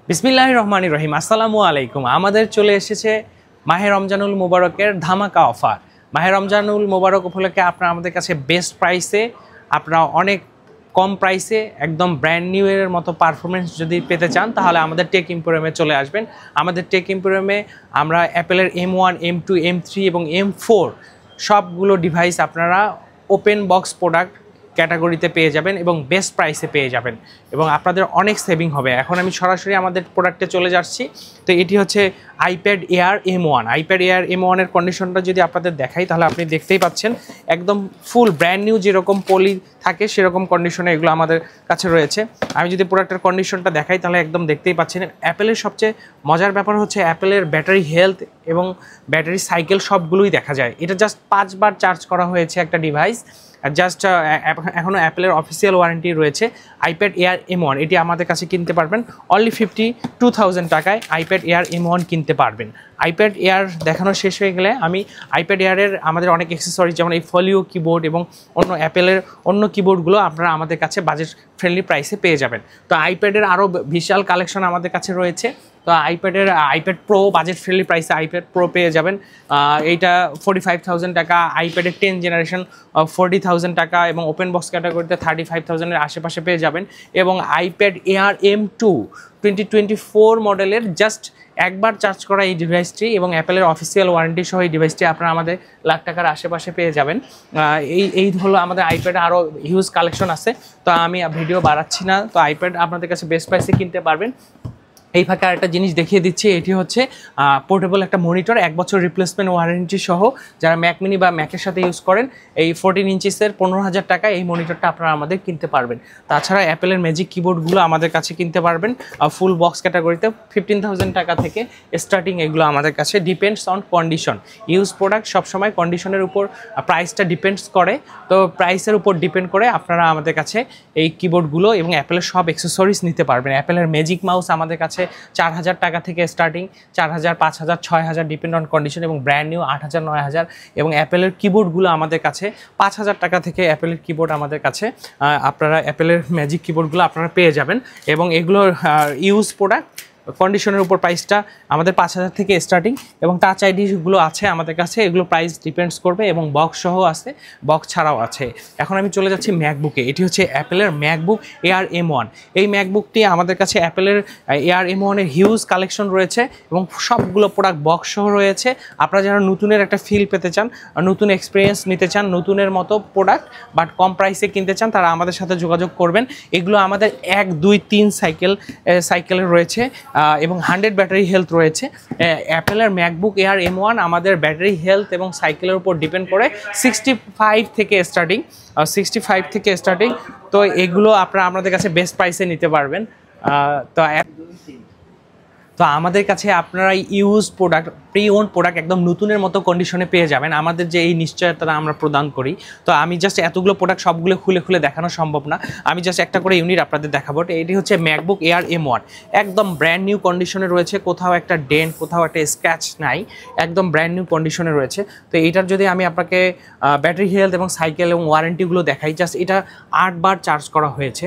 বিসমিল্লাহির রহমানির রহিম। আসসালামু আলাইকুম। আমাদের চলে এসেছে মাহে রমজানুল মুবারকের ধামাকা অফার। মাহে রমজানুল মুবারক উপলক্ষে আপনারা আমাদের কাছে বেস্ট প্রাইসে, আপনারা অনেক কম প্রাইসে একদম ব্র্যান্ড নিউ এর মতো পারফরমেন্স যদি পেতে চান তাহলে আমাদের টেক এম্পোরিয়ামে চলে আসবেন। আমাদের টেক এম্পোরিয়ামে আমরা অ্যাপেলের M1, M2, M3 এবং M4 সবগুলো ডিভাইস আপনারা ওপেন বক্স প্রোডাক্ট ক্যাটাগরিতে পেয়ে যাবেন এবং বেস্ট প্রাইসে পেয়ে যাবেন এবং আপনাদের অনেক সেভিং হবে। এখন আমি সরাসরি আমাদের প্রোডাক্টে চলে যাচ্ছি। তো এটি হচ্ছে iPad air M1। IPad air M1 এর কন্ডিশনটা যদি আপনাদের দেখাই তাহলে আপনি দেখতেই পাচ্ছেন একদম ফুল ব্র্যান্ড নিউ, যেরকম পলি থাকে সেরকম কন্ডিশনে এগুলো আমাদের কাছে রয়েছে। আমি যদি প্রোডাক্টের কন্ডিশনটা দেখাই তাহলে একদম দেখতেই পাচ্ছেন। অ্যাপেলের সবচেয়ে মজার ব্যাপার হচ্ছে অ্যাপেলের ব্যাটারি হেলথ এবং ব্যাটারি সাইকেল সবগুলোই দেখা যায়। এটা জাস্ট 5 বার চার্জ করা হয়েছে একটা ডিভাইস। জাস্ট এখনও অ্যাপেলের অফিসিয়াল ওয়ারেন্টি রয়েছে। আইপ্যাড এয়ার M1 এটি আমাদের কাছে কিনতে পারবেন অনলি 52,000 টাকায়। আইপ্যাড এয়ার M1 কিনতে পারবেন। আইপ্যাড এয়ার দেখানো শেষ হয়ে গেলে আমি আইপ্যাড এয়ারের আমাদের অনেক অ্যাক্সেসরিজ যেমন এই ফলিও কিবোর্ড এবং অন্য অ্যাপেলের অন্য কিবোর্ডগুলো আপনারা আমাদের কাছে বাজেট ফ্রেন্ডলি প্রাইসে পেয়ে যাবেন। তো আইপ্যাডের আরও বিশাল কালেকশন আমাদের কাছে রয়েছে। তো আইপ্যাড প্রো বাজেট ফ্রেন্ডলি প্রাইসে আইপ্যাড প্রো পেয়ে যাবেন। এইটা 45,000 টাকা। আইপ্যাডের 10 জেনারেশন 40,000 টাকা এবং ওপেন বক্স ক্যাটাগরিতে 35,000-এর আশেপাশে পেয়ে যাবেন। এবং আইপ্যাড এয়ার M2 2024 মডেলের জাস্ট একবার চার্জ করা এই ডিভাইসটি এবং অ্যাপেলের অফিসিয়াল ওয়ারেন্টি সহ এই ডিভাইসটি আপনারা আমাদের লাখ টাকার আশেপাশে পেয়ে যাবেন। এই হলো আমাদের আইপ্যাডে আরও হিউজ কালেকশন আছে। তো আমি ভিডিও বাড়াচ্ছি না। তো আইপ্যাড আপনাদের কাছে বেস্ট প্রাইসে কিনতে পারবেন। এই ফাঁকে আরেকটা জিনিস দেখিয়ে দিচ্ছি। এটি হচ্ছে পোর্টেবল একটা মনিটর, 1 বছর রিপ্লেসমেন্ট ওয়ারেন্টি সহ। যারা ম্যাক মিনি বা ম্যাকের সাথে ইউজ করেন এই 14 ইঞ্চিসের 15,000 টাকায় এই মনিটরটা আপনারা আমাদের কিনতে পারবেন। তাছাড়া অ্যাপেলের ম্যাজিক কিবোর্ডগুলো আমাদের কাছে কিনতে পারবেন ফুল বক্স ক্যাটাগরিতে 15,000 টাকা থেকে স্টার্টিং। এগুলো আমাদের কাছে depends on condition. Use product সবসময় কন্ডিশনের উপর প্রাইসটা ডিপেন্ডস করে। তো প্রাইসের উপর ডিপেন্ড করে আপনারা আমাদের কাছে এই কিবোর্ডগুলো এবং অ্যাপেলের সব অ্যাক্সেসরিজ নিতে পারবেন। অ্যাপেলের ম্যাজিক মাউস আমাদের কাছে 4,000 টাকা থেকে স্টার্টিং, 4,000, 5,000, 6,000 ডিপেন্ড অন কন্ডিশন এবং ব্র্যান্ড নিউ 8,000, 9,000। এবং অ্যাপেলের কিবোর্ডগুলো আমাদের কাছে 5,000 টাকা থেকে অ্যাপেলের কিবোর্ড আমাদের কাছে আপনারা অ্যাপেলের ম্যাজিক কিবোর্ডগুলো আপনারা পেয়ে যাবেন। এবং এগুলোর ইউজ প্রোডাক্ট কন্ডিশনের উপর প্রাইসটা আমাদের 5,000 থেকে স্টার্টিং এবং টাচ আইডিগুলো আছে আমাদের কাছে। এগুলো প্রাইস ডিপেন্ডস করবে এবং বক্স সহ আছে, বক্স ছাড়াও আছে। এখন আমি চলে যাচ্ছি ম্যাকবুকে। এটি হচ্ছে অ্যাপেলের ম্যাকবুক এয়ার M1। এই ম্যাকবুকটি আমাদের কাছে অ্যাপেলের এয়ার M1 এর হিউজ কালেকশন রয়েছে এবং সবগুলো প্রোডাক্ট বক্স সহ রয়েছে। আপনারা যারা নতুনের একটা ফিল পেতে চান, নতুন এক্সপিরিয়েন্স নিতে চান, নতুনের মতো প্রোডাক্ট বাট কম প্রাইসে কিনতে চান, তারা আমাদের সাথে যোগাযোগ করবেন। এগুলো আমাদের 1, 2, 3 সাইকেলের রয়েছে এবং 100 ব্যাটারি হেলথ রয়েছে। অ্যাপেলের ম্যাকবুক এয়ার M1 আমাদের ব্যাটারি হেলথ এবং সাইকেলের উপর ডিপেন্ড করে 65 থেকে স্টার্টিং। তো এগুলো আপনারা আমাদের কাছে বেস্ট প্রাইসে নিতে পারবেন। তো আমাদের কাছে আপনারা use product, pre owned product একদম নতুনের মতো কন্ডিশনে পেয়ে যাবেন। আমাদের যে এই নিশ্চয়তা আমরা প্রদান করি। তো আমি জাস্ট এতগুলো প্রোডাক্ট সবগুলো খুলে দেখানো সম্ভব না। আমি জাস্ট একটা করে ইউনিট আপনাদের দেখাবো। এটি হচ্ছে ম্যাকবুক এয়ার M1, একদম ব্র্যান্ড নিউ কন্ডিশনে রয়েছে। কোথাও একটা ডেন্ট, কোথাও একটা স্ক্র্যাচ নাই, একদম ব্র্যান্ড নিউ কন্ডিশনে রয়েছে। তো এইটার যদি আমি আপনাকে ব্যাটারি হেলথ এবং সাইকেল এবং ওয়ারেন্টিগুলো দেখাই, জাস্ট এটা 8 বার চার্জ করা হয়েছে,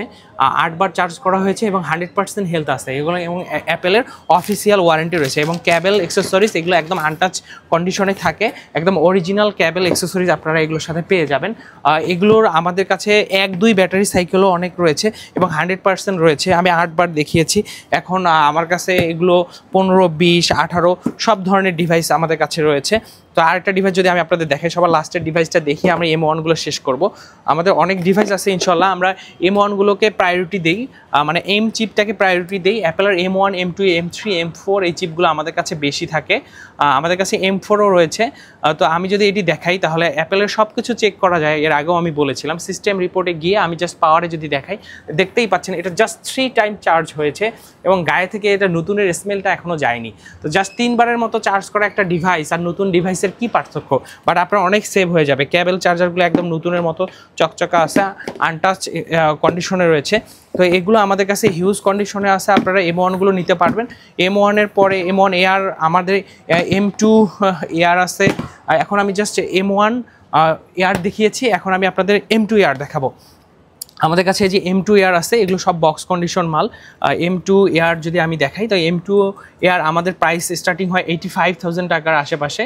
8 বার চার্জ করা হয়েছে এবং 100% হেলথ আছে এগুলো। এবং অ্যাপেলের অফিসিয়াল ওয়ারেন্টি রয়েছে এবং ক্যাবেল অ্যাক্সেসরিজ এগুলো একদম আনটাচ কন্ডিশনে থাকে। একদম অরিজিনাল ক্যাবেল অ্যাক্সেসরিজ আপনারা এগুলোর সাথে পেয়ে যাবেন। এগুলোর আমাদের কাছে 1, 2 ব্যাটারি সাইকেলও অনেক রয়েছে এবং 100% রয়েছে। আমি 8 বার দেখিয়েছি। এখন আমার কাছে এগুলো 15, 20, 18 সব ধরনের ডিভাইস আমাদের কাছে রয়েছে। তো আরেকটা ডিভাইস যদি আমি আপনাদের দেখাই, সবার লাস্টের ডিভাইসটা দেখি আমরা M1গুলো শেষ করব। আমাদের অনেক ডিভাইস আছে ইনশাল্লাহ। আমরা M1গুলোকে প্রায়োরিটি দিই, মানে M চিপটাকে প্রায়োরিটি দিই। অ্যাপেলের M1, M2, M3, M4 এই চিপগুলো আমাদের কাছে বেশি থাকে। আমাদের কাছে M4ও রয়েছে। তো আমি যদি এটি দেখাই তাহলে অ্যাপেলের সব কিছু চেক করা যায়। এর আগেও আমি বলেছিলাম সিস্টেম রিপোর্টে গিয়ে আমি জাস্ট পাওয়ারে যদি দেখাই, দেখতেই পাচ্ছেন এটা জাস্ট 3 টাইম চার্জ হয়েছে এবং গায়ে থেকে এটা নতুনের স্মেলটা এখনও যায়নি। তো জাস্ট 3 বারের মতো চার্জ করা একটা ডিভাইস আর নতুন ডিভাইসের কি পার্থক্য, বাট আপনার অনেক সেভ হয়ে যাবে। কেবল চার্জারগুলো একদম নতুনের মতো চকচকা আছে, আনটাচ কন্ডিশনে রয়েছে। তো এগুলো আমাদের কাছে হিউজ কন্ডিশনে আছে। আপনারা M1গুলো নিতে পারবেন। M1 এর পরে M1 এয়ার, আমাদের M2 এয়ার আছে। এখন আমি জাস্ট M1 এয়ার দেখিয়েছি, এখন আমি আপনাদের M2 এয়ার দেখাবো। আমাদের কাছে যে M2 এয়ার আছে এগুলো সব বক্স কন্ডিশন মাল। M2 এয়ার যদি আমি দেখাই তো M2 এয়ার আমাদের প্রাইস স্টার্টিং হয় 85,000 টাকার আশেপাশে।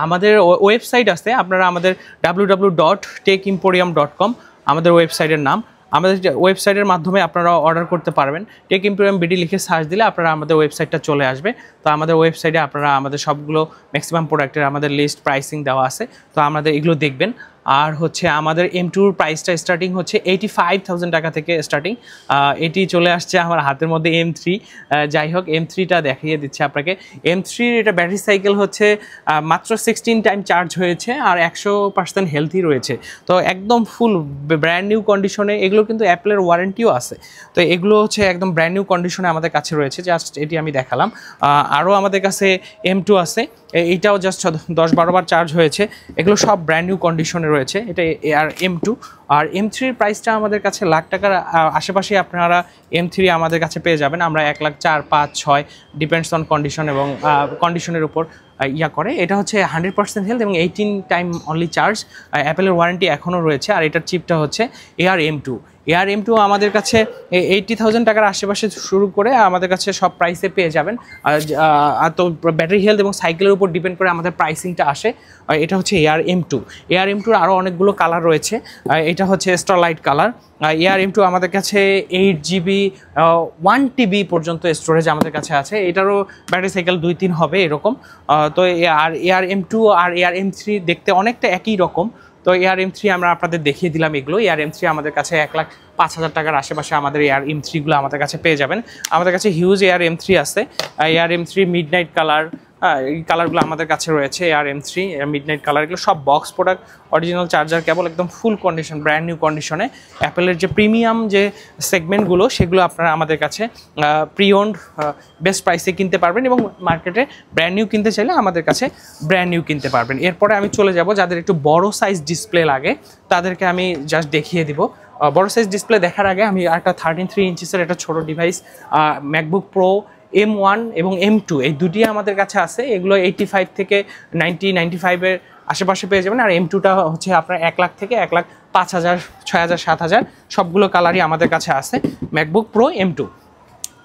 আমাদের ওয়েবসাইট আছে, আপনারা আমাদের www.techemporium.com আমাদের ওয়েবসাইটের নাম। আমাদের ওয়েবসাইটের মাধ্যমে আপনারা অর্ডার করতে পারবেন। টেক এম্পোরিয়াম বিডি লিখে সার্চ দিলে আপনারা আমাদের ওয়েবসাইটটা চলে আসবে। তো আমাদের ওয়েবসাইটে আপনারা আমাদের সবগুলো ম্যাক্সিমাম প্রোডাক্টের আমাদের লিস্ট প্রাইসিং দেওয়া আছে, তো আমাদের এগুলো দেখবেন। আর হচ্ছে আমাদের M2-র প্রাইসটা স্টার্টিং হচ্ছে 85,000 টাকা থেকে স্টার্টিং। এটি চলে আসছে আমার হাতের মধ্যে M3। যাই হোক, M3টা দেখিয়ে দিচ্ছে আপনাকে। M3-র এটা ব্যাটারি সাইকেল হচ্ছে মাত্র 16 টাইম চার্জ হয়েছে আর 100% হেলথি রয়েছে। তো একদম ফুল ব্র্যান্ড নিউ কন্ডিশনে, এগুলো কিন্তু অ্যাপেলের ওয়ারেন্টিও আছে। তো এগুলো হচ্ছে একদম ব্র্যান্ড নিউ কন্ডিশনে আমাদের কাছে রয়েছে, জাস্ট এটি আমি দেখালাম। আরও আমাদের কাছে M2 আছে, এইটাও জাস্ট 10-12 বার চার্জ হয়েছে। এগুলো সব ব্র্যান্ড নিউ কন্ডিশনে রয়েছে। এটা আর M2 আর M3-র প্রাইসটা আমাদের কাছে লাখ টাকার আশেপাশে আপনারা M3 আমাদের কাছে পেয়ে যাবেন। আমরা 1,04,000, 5, 6 ডিপেন্ডস অন কন্ডিশন এবং কন্ডিশনের উপর ইয়া করে। এটা হচ্ছে 100% হেলথ এবং 18 টাইম অনলি চার্জ। অ্যাপেলের ওয়ারেন্টি এখনও রয়েছে। আর এটার চিপটা হচ্ছে AR-M2। AR-M2 আমাদের কাছে 80,000 টাকার আশেপাশে শুরু করে আমাদের কাছে সব প্রাইসে পেয়ে যাবেন। তো ব্যাটারি হেলথ এবং সাইকেলের উপর ডিপেন্ড করে আমাদের প্রাইসিংটা আসে। এটা হচ্ছে AR-M2। AR-M2-র আরও অনেকগুলো কালার রয়েছে। এটা হচ্ছে স্টারলাইট কালার। AR-M2 আমাদের কাছে 8GB 1TB পর্যন্ত স্টোরেজ আমাদের কাছে আছে। এটারও ব্যাটারি সাইকেল 2-3 হবে এরকম। তো আর AR-M2 আর AR-M3 দেখতে অনেকটা একই রকম। তো AR-M3 আমরা আপনাদের দেখিয়ে দিলাম এগুলো। AR-M3 আমাদের কাছে 1,05,000 টাকার আশেপাশে আমাদের AR-M3গুলো আমাদের কাছে পেয়ে যাবেন। আমাদের কাছে হিউজ AR-M3 আছে। AR-M3 মিডনাইট কালার, এই কালারগুলো আমাদের কাছে রয়েছে। AR-M3 মিডনাইট কালার, এগুলো সব box product, original charger cable, একদম ফুল কন্ডিশন, ব্র্যান্ড নিউ কন্ডিশনে। অ্যাপেলের যে প্রিমিয়াম যে সেগমেন্টগুলো সেগুলো আপনারা আমাদের কাছে প্রি ওন্ড বেস্ট প্রাইসে কিনতে পারবেন এবং মার্কেটে ব্র্যান্ড নিউ কিনতে চাইলে আমাদের কাছে ব্র্যান্ড নিউ কিনতে পারবেন। এরপরে আমি চলে যাব যাদের একটু বড় সাইজ ডিসপ্লে লাগে তাদেরকে আমি জাস্ট দেখিয়ে দিব। বড় সাইজ ডিসপ্লে দেখার আগে আমি একটা 13.3 ইঞ্চিসের একটা ছোটো ডিভাইস ম্যাকবুক প্রো M1 এবং M2 এই দুটি আমাদের কাছে আছে। এগুলো 85 থেকে 90-95-এর আশেপাশে পেয়ে যাবেন। আর M2টা হচ্ছে আপনার 1 লাখ থেকে 1,05,000, 6,000, 7,000 সবগুলো কালারই আমাদের কাছে আছে। ম্যাকবুক প্রো M2,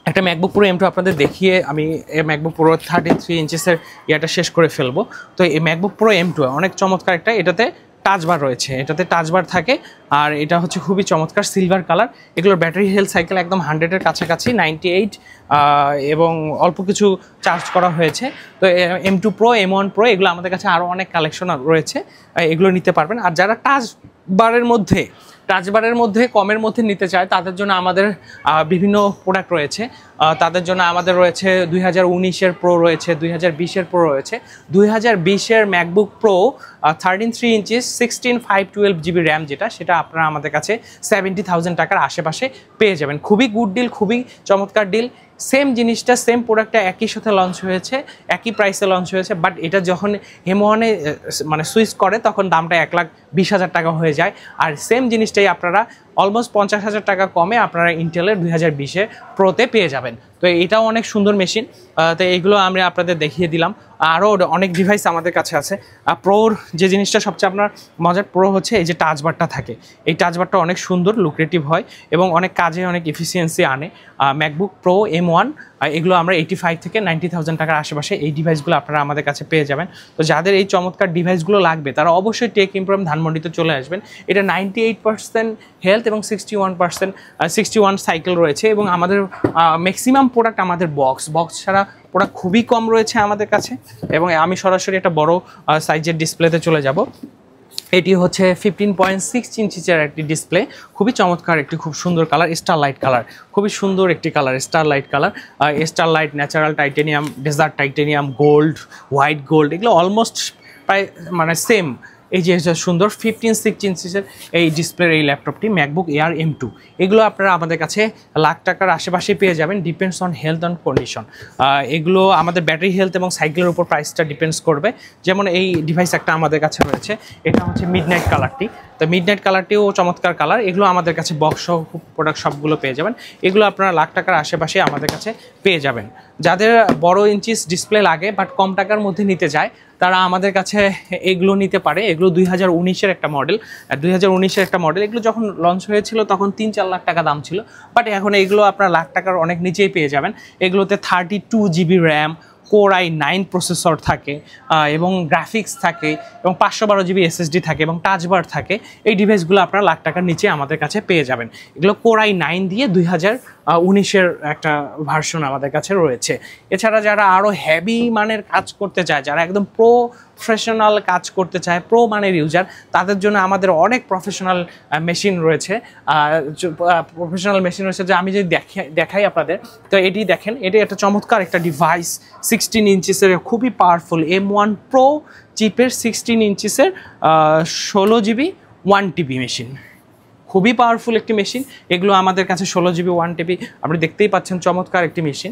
একটা ম্যাকবুক প্রো M2 আপনাদের দেখিয়ে আমি ম্যাকবুক প্রো 33 ইঞ্চিসের ইয়াটা শেষ করে ফেলবো। তো এই ম্যাকবুক প্রো M2 অনেক চমৎকার একটা, এটাতে টাচ বার রয়েছে, এটাতে টাচ বার থাকে। আর এটা হচ্ছে খুবই চমৎকার সিলভার কালার। এগুলোর ব্যাটারি হেলথ সাইকেল একদম 100-এর কাছাকাছি, 98, এবং অল্প কিছু চার্জ করা হয়েছে। তো M2 Pro, M1 Pro এগুলো আমাদের কাছে আরও অনেক কালেকশন রয়েছে, এগুলো নিতে পারবেন। আর যারা টাচ বারের মধ্যে কমের মধ্যে নিতে চায় তাদের জন্য আমাদের বিভিন্ন প্রোডাক্ট রয়েছে। তাদের জন্য আমাদের রয়েছে 2019-এর প্রো রয়েছে, 2020-এর প্রো রয়েছে। 2020-এর MacBook Pro 13.3 inches 16/512GB RAM যেটা, সেটা আপনারা আমাদের কাছে 70,000 টাকার আশেপাশে পেয়ে যাবেন। খুবই গুড ডিল, খুবই চমৎকার ডিল। সেম জিনিসটা, সেম প্রোডাক্টটা একই সাথে লঞ্চ হয়েছে, একই প্রাইসে লঞ্চ হয়েছে, বাট এটা যখন M1-এ মানে সুইচ করে তখন দামটা 1,20,000 টাকা হয়ে যায়। আর সেম জিনিসটাই আপনারা অলমোস্ট 50,000 টাকা কমে আপনারা ইন্টেলের 2020-এর প্রোতে পেয়ে যাবেন। তো এটাও অনেক সুন্দর মেশিন। তো এইগুলো আমরা আপনাদের দেখিয়ে দিলাম। আরও অনেক ডিভাইস আমাদের কাছে আছে। প্রোর যে জিনিসটা সবচেয়ে আপনার মজার প্রো হচ্ছে এই যে টাচবারটা থাকে, এই টাচবারটা অনেক সুন্দর, লুক্রেটিভ হয় এবং অনেক কাজে অনেক এফিসিয়েন্সি আনে। ম্যাকবুক প্রো M1 এগুলো আমরা 85 থেকে 90,000 টাকার আশেপাশে এই ডিভাইসগুলো আপনারা আমাদের কাছে পেয়ে যাবেন। তো যাদের এই চমৎকার ডিভাইসগুলো লাগবে তারা অবশ্যই টেক এম্পোরিয়াম ধানমন্ডিতে চলে আসবেন। এটা 98% হেলথ এবং 61 সাইকেল রয়েছে এবং আমাদের ম্যাক্সিমাম প্রোডাক্ট আমাদের বক্স ছাড়া প্রোডাক্ট খুবই কম রয়েছে আমাদের কাছে। এবং আমি সরাসরি একটা বড় সাইজের ডিসপ্লেতে চলে যাব। এটি হচ্ছে 15.6 ইঞ্চিসের একটি ডিসপ্লে, খুবই চমৎকার একটি, খুব সুন্দর কালার, স্টারলাইট কালার, খুবই সুন্দর একটি colour, starlight colour. Starlight, natural titanium, dessert titanium, gold, white gold, এগুলো অলমোস্ট প্রায় মানে সেম। এই যে সুন্দর 15.6 ইঞ্চিসের এই ডিসপ্লের এই ল্যাপটপটি ম্যাকবুক এয়ার M2, এগুলো আপনারা আমাদের কাছে লাখ টাকার আশেপাশে পেয়ে যাবেন। Depends on health and condition. এগুলো আমাদের ব্যাটারি হেলথ এবং সাইকেলের উপর প্রাইসটা ডিপেন্ডস করবে। যেমন এই ডিভাইস একটা আমাদের কাছে রয়েছে, এটা হচ্ছে মিডনাইট কালারটি, তো মিডনাইট কালারটিও চমৎকার কালার। এগুলো আমাদের কাছে বক্স প্রোডাক্ট সবগুলো পেয়ে যাবেন। এগুলো আপনারা লাখ টাকার আশেপাশে আমাদের কাছে পেয়ে যাবেন। যাদের বড় ইঞ্চিস ডিসপ্লে লাগে বাট কম টাকার মধ্যে নিতে যায় তারা আমাদের কাছে এগুলো নিতে পারে। এগুলো 2019-এর একটা মডেল, 2019-এর একটা মডেল। এগুলো যখন লঞ্চ হয়েছিল তখন 3-4 লাখ টাকা দাম ছিল, বাট এখন এগুলো আপনার লাখ টাকার অনেক নিচেই পেয়ে যাবেন। এগুলোতে 32 GB RAM, Core i9 processor থাকে এবং গ্রাফিক্স থাকে এবং 512 GB SSD থাকে এবং টাচবার থাকে। এই ডিভাইসগুলো আপনারা লাখ টাকার নিচে আমাদের কাছে পেয়ে যাবেন। এগুলো Core i9 দিয়ে 2019-এর একটা ভার্সন আমাদের কাছে রয়েছে। এছাড়া যারা আরও হেভি মানের কাজ করতে চায়, যারা একদম প্রফেশনাল কাজ করতে চায়, প্রো মানের ইউজার, তাদের জন্য আমাদের অনেক প্রফেশনাল মেশিন রয়েছে। যে আমি যদি দেখাই আপনাদের, তো এটি দেখেন, এটি একটা চমৎকার একটা ডিভাইস, 16 ইঞ্চিসের খুবই পাওয়ারফুল M1 Pro চিপের 16 ইঞ্চিসের 16 GB 1 TB মেশিন। খুবই পাওয়ারফুল একটি মেশিন। এগুলো আমাদের কাছে 16 GB 1 TB, আপনি দেখতেই পাচ্ছেন, চমৎকার একটি মেশিন।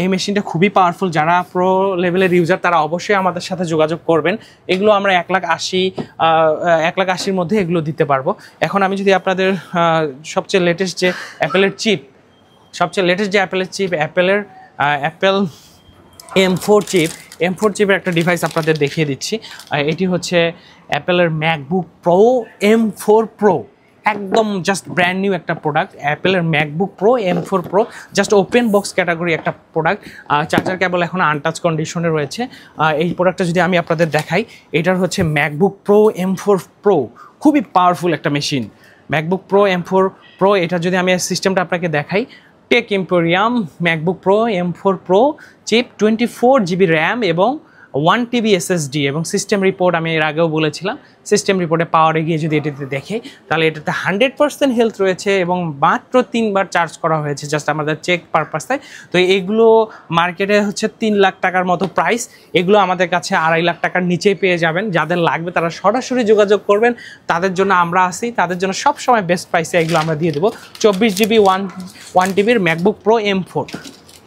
এই মেশিনটা খুবই পাওয়ারফুল। যারা প্রো লেভেলের ইউজার তারা অবশ্যই আমাদের সাথে যোগাযোগ করবেন। এগুলো আমরা 1,80,000 মধ্যে এগুলো দিতে পারবো। এখন আমি যদি আপনাদের সবচেয়ে লেটেস্ট যে অ্যাপেলের চিপ, অ্যাপেল M4 চিপের একটা ডিভাইস আপনাদের দেখিয়ে দিচ্ছি। এটি হচ্ছে অ্যাপেলের ম্যাকবুক প্রো M4 Pro, একদম জাস্ট ব্র্যান্ড নিউ একটা প্রোডাক্ট। অ্যাপেলের MacBook Pro M4 Pro, just open box category একটা প্রোডাক্ট। চার্জার কেবল এখন আনটাচ কন্ডিশনে রয়েছে। এই প্রোডাক্টটা যদি আমি আপনাদের দেখাই, এটার হচ্ছে ম্যাকবুক প্রো M4 Pro, খুবই পাওয়ারফুল একটা machine. MacBook Pro M4 Pro, এটা যদি আমি সিস্টেমটা আপনাকে দেখাই, Tech Emporium MacBook Pro M4 Pro chip, 24 GB RAM এবং 1 TB SSD এবং সিস্টেম রিপোর্ট আমি এর আগেও বলেছিলাম। সিস্টেম রিপোর্টে পাওয়ারে গিয়ে যদি এটাতে দেখে, তাহলে এটাতে 100% হেলথ রয়েছে এবং মাত্র 3 বার চার্জ করা হয়েছে জাস্ট আমাদের চেক পারপাসে। তো এগুলো মার্কেটে হচ্ছে 3 লাখ টাকার মতো প্রাইস। এগুলো আমাদের কাছে 2.5 লাখ টাকার নিচেই পেয়ে যাবেন। যাদের লাগবে তারা সরাসরি যোগাযোগ করবেন, তাদের জন্য আমরা আছি, তাদের জন্য সবসময় বেস্ট প্রাইসে এগুলো আমরা দিয়ে দেবো। 24 GB 1 TBর ম্যাকবুক প্রো M4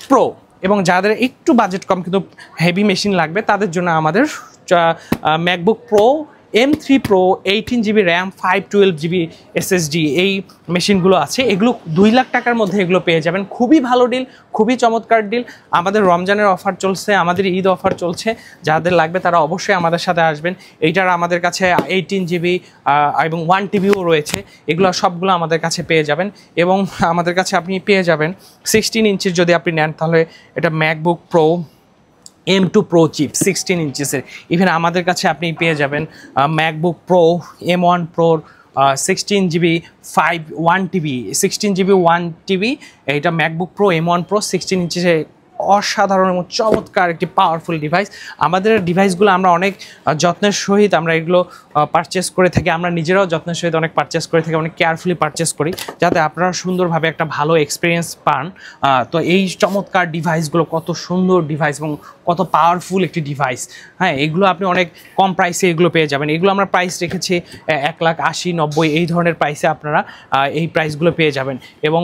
Pro। এবং যাদের একটু বাজেট কম কিন্তু হেভি মেশিন লাগবে, তাদের জন্য আমাদের MacBook pro M3 Pro 18 GB RAM, 512 GB SSD এই মেশিনগুলো আছে। এগুলো 2 লাখ টাকার মধ্যে এগুলো পেয়ে যাবেন। খুবই ভালো ডিল, খুবই চমৎকার ডিল। আমাদের রমজানের অফার চলছে, আমাদের ঈদ অফার চলছে। যাদের লাগবে তারা অবশ্যই আমাদের সাথে আসবেন। এইটার আমাদের কাছে 18 GB এবং 1 TBও রয়েছে। এগুলো সবগুলো আমাদের কাছে পেয়ে যাবেন। এবং আমাদের কাছে আপনি পেয়ে যাবেন 16 ইঞ্চির যদি আপনি নেন, তাহলে এটা MacBook Pro M2 Pro chip 16 ইঞ্চিসের। ইভেন আমাদের কাছে আপনি পেয়ে যাবেন MacBook Pro M1 Pro 16 GB 1 TB 16 GB 1 TB। এটা ম্যাকবুক প্রো M1 Pro 16 ইঞ্চিসে অসাধারণ এবং চমৎকার একটি পাওয়ারফুল ডিভাইস। আমাদের ডিভাইসগুলো আমরা অনেক যত্নের সহিত আমরা এগুলো পারচেস করে থাকি। আমরা নিজেরাও যত্নের সহিত অনেক পারচেস করে থাকি, অনেক কেয়ারফুলি পারচেস করি, যাতে আপনারা সুন্দরভাবে একটা ভালো এক্সপিরিয়েন্স পান। তো এই চমৎকার ডিভাইসগুলো কত সুন্দর ডিভাইস এবং কত পাওয়ারফুল একটি ডিভাইস। হ্যাঁ, এগুলো আপনি অনেক কম প্রাইসে এগুলো পেয়ে যাবেন। এগুলো আমরা প্রাইস রেখেছি 1,80,000, 90 এই ধরনের প্রাইসে আপনারা এই প্রাইসগুলো পেয়ে যাবেন। এবং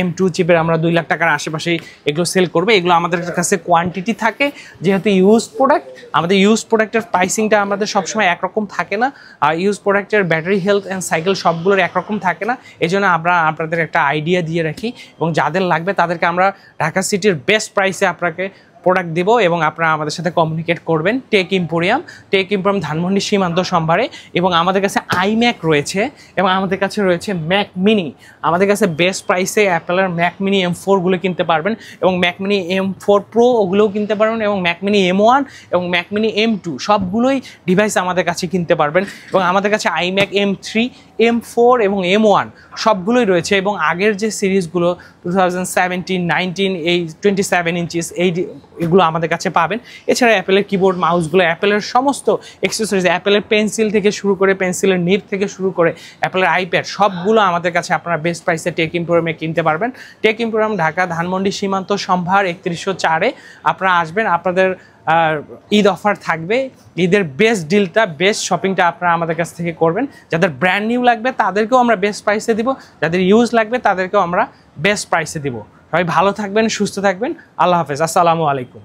M2 চিপের আমরা 2 লাখ টাকার আশেপাশেই এগুলো সেল করবে। এগুলো আমাদের কাছে কোয়ান্টিটি থাকে, যেহেতু ইউজ প্রোডাক্ট, আমাদের ইউজ প্রোডাক্টের প্রাইসিংটা আমাদের সবসময় একরকম থাকে না। আর ইউজ প্রোডাক্টের ব্যাটারি হেলথ অ্যান্ড সাইকেল সবগুলোর একরকম থাকে না। এই জন্য আমরা আপনাদের একটা আইডিয়া দিয়ে রাখি এবং যাদের লাগবে তাদেরকে আমরা ঢাকা সিটির বেস্ট প্রাইসে আপনাকে প্রোডাক্ট দেব এবং আপনারা আমাদের সাথে কমিউনিকেট করবেন। টেক এম্পোরিয়াম ধানমন্ডি সীমান্ত সম্ভারে। এবং আমাদের কাছে iMac রয়েছে এবং আমাদের কাছে রয়েছে ম্যাক মিনি। আমাদের কাছে বেস্ট প্রাইসে অ্যাপেলের ম্যাক মিনি M4গুলো কিনতে পারবেন এবং ম্যাক মিনি M4 Pro ওগুলোও কিনতে পারবেন এবং ম্যাক মিনি M1 এবং ম্যাক মিনি M2 সবগুলোই ডিভাইস আমাদের কাছে কিনতে পারবেন। এবং আমাদের কাছে iMac M3, M4 এবং M1 সবগুলোই রয়েছে। এবং আগের যে সিরিজগুলো 2017, 19 এই 27 ইঞ্চিস এগুলো আমাদের কাছে পাবেন। এছাড়া অ্যাপেলের কিবোর্ড মাউসগুলো, অ্যাপেলের সমস্ত অ্যাক্সেসরিজ, অ্যাপেলের পেন্সিল থেকে শুরু করে, পেন্সিলের নিব থেকে শুরু করে অ্যাপেলের আইপ্যাড সবগুলো আমাদের কাছে আপনারা বেস্ট প্রাইসে টেক এম্পোরিয়ামে কিনতে পারবেন। টেক এম্পোরিয়াম ঢাকা ধানমন্ডি সীমান্ত সম্ভার 3104-এ আপনারা আসবেন। আপনাদের ঈদ অফার থাকবে। ঈদের বেস্ট ডিলটা, বেস্ট শপিংটা আপনারা আমাদের কাছ থেকে করবেন। যাদের ব্র্যান্ড নিউ লাগবে তাদেরকেও আমরা বেস্ট প্রাইসে দিব, যাদের ইউজ লাগবে তাদেরকেও আমরা বেস্ট প্রাইসে দিব। সবাই ভালো থাকবেন, সুস্থ থাকবেন। আল্লাহ হাফেজ, আসসালামু আলাইকুম।